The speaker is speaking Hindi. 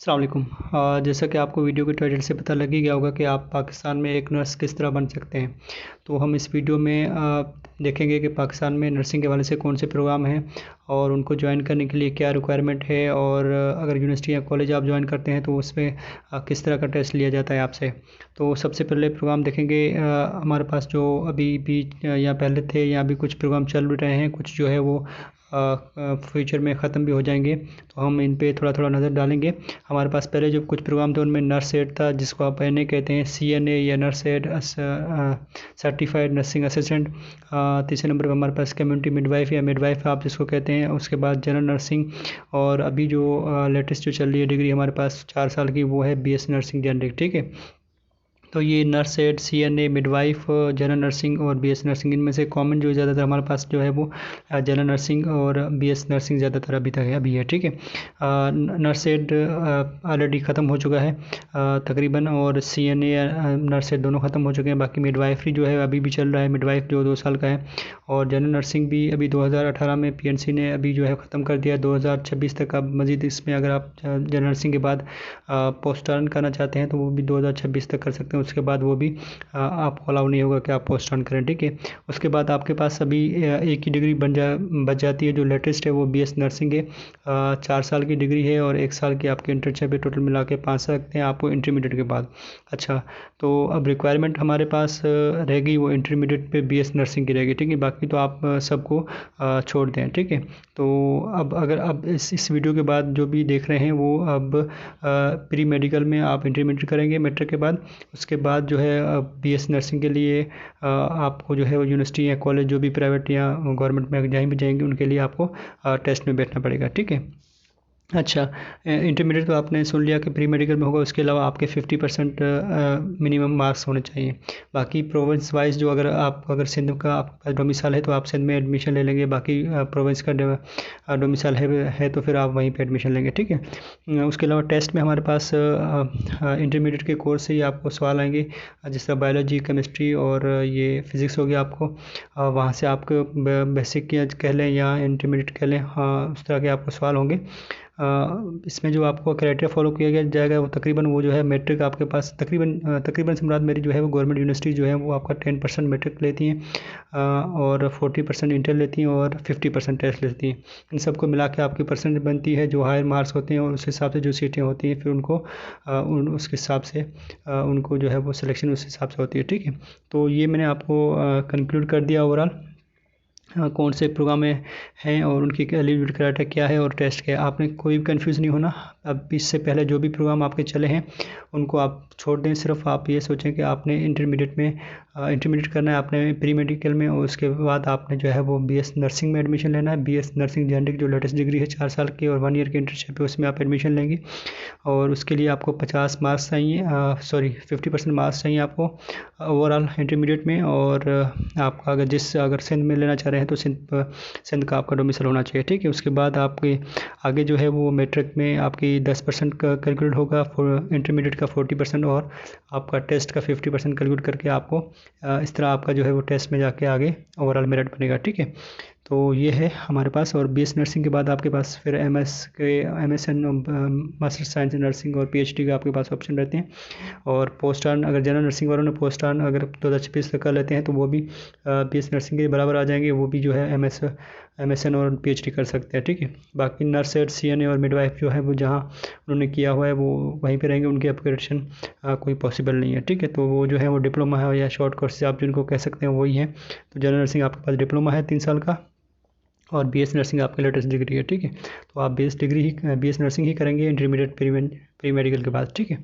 अस्सलाम वालेकुम। जैसा कि आपको वीडियो के टाइटल से पता लग ही गया होगा कि आप पाकिस्तान में एक नर्स किस तरह बन सकते हैं। तो हम इस वीडियो में देखेंगे कि पाकिस्तान में नर्सिंग के हवाले से कौन से प्रोग्राम हैं और उनको ज्वाइन करने के लिए क्या रिक्वायरमेंट है, और अगर यूनिवर्सिटी या कॉलेज आप ज्वाइन करते हैं तो उसमें किस तरह का टेस्ट लिया जाता है आपसे। तो सबसे पहले प्रोग्राम देखेंगे। हमारे पास जो अभी भी या पहले थे या अभी कुछ प्रोग्राम चल रहे हैं, कुछ जो है वो फ्यूचर में ख़त्म भी हो जाएंगे, तो हम इन पे थोड़ा थोड़ा नज़र डालेंगे। हमारे पास पहले जो कुछ प्रोग्राम थे उनमें नर्स एड था, जिसको आप एन ए कहते हैं, CNA या nurse aide certified nursing assistant. तीसरे नंबर पर हमारे पास कम्युनिटी मिडवाइफ या मिडवाइफ आप जिसको कहते हैं। उसके बाद जनरल नर्सिंग, और अभी जो लेटेस्ट जो चल रही है डिग्री हमारे पास 4 साल की, वो है BS नर्सिंग जनरिक। ठीक है, तो ये nurse aide, CNA, midwife, general nursing और BS नर्सिंग, इनमें से कॉमन जो ज़्यादातर हमारे पास जो है वो जनरल नर्सिंग और BS नर्सिंग ज़्यादातर अभी है। ठीक है, नर्स एड ऑलरेडी ख़त्म हो चुका है तकरीबन, और CNA नर्स एड दोनों ख़त्म हो चुके हैं। बाकी मिडवाइफरी जो है अभी भी चल रहा है, मिडवाइफ जो 2 साल का है। और जनरल नर्सिंग भी अभी 2018 में PNC ने अभी जो है ख़त्म कर दिया। 2026 तक आप मज़ीद इसमें अगर आप जनरल नर्सिंग के बाद पोस्ट रन करना चाहते हैं तो वो भी 2026 तक कर सकते हैं। उसके बाद वो भी आपको अलाउ नहीं होगा कि आप पोस्ट रन करें। ठीक है, उसके बाद आपके पास अभी एक ही डिग्री बच जाती है, जो लेटेस्ट है वो BS नर्सिंग है। 4 साल की डिग्री है और 1 साल की आपकी इंटर्नशिप है, टोटल मिला के 5 सकते हैं आपको इंटरमीडिएट के बाद। अच्छा, तो अब रिक्वायरमेंट हमारे पास रहेगी वो इंटरमीडिएट पे BS नर्सिंग की रहेगी। ठीक है, बाकी तो आप सबको छोड़ दें। ठीक है, तो अब इस वीडियो के बाद जो भी देख रहे हैं वो अब प्री मेडिकल में आप इंटरमीडिएट करेंगे मैट्रिक के बाद। उसके बाद जो है BS नर्सिंग के लिए आपको जो है वो यूनिवर्सिटी या कॉलेज जो भी प्राइवेट या गवर्नमेंट में जहीं भी जाएंगे उनके लिए आपको टेस्ट में बैठना पड़ेगा। ठीक है, अच्छा, इंटरमीडिएट तो आपने सुन लिया कि प्री मेडिकल में होगा। उसके अलावा आपके 50% मिनिमम मार्क्स होने चाहिए। बाकी प्रोविंस वाइज जो अगर सिंध का आपके पास डोमिसाइल है तो आप सिंध में एडमिशन ले लेंगे। बाकी प्रोविंस का डोमिसाइल है तो फिर आप वहीं पे एडमिशन लेंगे। ठीक है, उसके अलावा टेस्ट में हमारे पास इंटरमीडिएट के कोर्स से ही आपको सवाल आएंगे, जिस तरह बायोलॉजी, केमिस्ट्री और ये फिज़िक्स हो गया आपको। वहाँ से आपको बेसिक कह लें या इंटरमीडिएट कह लें, हाँ उस तरह के आपको सवाल होंगे। इसमें जो आपको क्राइटेरिया फॉलो किया गया जाएगा वो तकरीबन वो जो है मैट्रिक आपके पास तकरीबन से मुराद मेरी जो है वो गवर्नमेंट यूनिवर्सिटी जो है वो आपका 10% मैट्रिक लेती हैं और 40% इंटर लेती हैं और 50% टेस्ट लेती हैं। इन सबको मिला के आपकी परसेंट बनती है, जो हायर मार्क्स होते हैं और उस हिसाब से जो सीटें होती हैं फिर उनको उसके हिसाब से उनको जो है वो सिलेक्शन उस हिसाब से होती है। ठीक है, तो ये मैंने आपको कंक्लूड कर दिया ओवरऑल कौन से प्रोग्राम में हैं और उनकी एलिजिबिलिटी क्राइटेरिया क्या है और टेस्ट क्या है। आपने कोई भी कन्फ्यूज़ नहीं होना। अब इससे पहले जो भी प्रोग्राम आपके चले हैं उनको आप छोड़ दें। सिर्फ आप ये सोचें कि आपने इंटरमीडिएट करना है आपने प्री मेडिकल में, और उसके बाद आपने जो है वो BS नर्सिंग में एडमिशन लेना है। BS नर्सिंग जनरिक जो लेटेस्ट डिग्री है 4 साल की और 1 ईयर की इंटर्नशिप है, उसमें आप एडमिशन लेंगे। और उसके लिए आपको 50 मार्क्स चाहिए, 50% मार्क्स चाहिए आपको ओवरऑल इंटरमीडिएट में। और आपका अगर सिंध में लेना चाह रहे हैं तो सिंध का आपका डोमिसाइल होना चाहिए। ठीक है, उसके बाद आपके आगे जो है वो मैट्रिक में आपकी 10% का कैलकुलेट होगा, इंटरमीडिएट का 40% और आपका टेस्ट का 50% कैलकुलेट करके आपको इस तरह आपका जो है वो टेस्ट में जाके आगे ओवरऑल मेरिट बनेगा। ठीक है, तो ये है हमारे पास। और BS नर्सिंग के बाद आपके पास फिर MSN master science in nursing और PhD का आपके पास ऑप्शन रहते हैं। और पोस्ट ऑन अगर जनरल नर्सिंग वालों ने पोस्ट ऑन अगर 2026 तक कर लेते हैं तो वो भी BS नर्सिंग के बराबर आ जाएंगे। वो भी जो है MSN और PhD कर सकते हैं। ठीक है, बाकी नर्स एड, CNA और मिडवाइफ जो है वो जहाँ उन्होंने किया हुआ है वो वहीं पे रहेंगे, उनकी अपग्रेडेशन कोई पॉसिबल नहीं है। ठीक है, तो वो जो है वो डिप्लोमा है या शॉर्ट कोर्स आप जिनको कह सकते हैं वही है। तो जनरल नर्सिंग आपके पास डिप्लोमा है 3 साल का और BS नर्सिंग आपकी लेटेस्ट डिग्री है। ठीक है, तो आप BS नर्सिंग ही करेंगे इंटरमीडिएट प्री मेडिकल के बाद। ठीक है।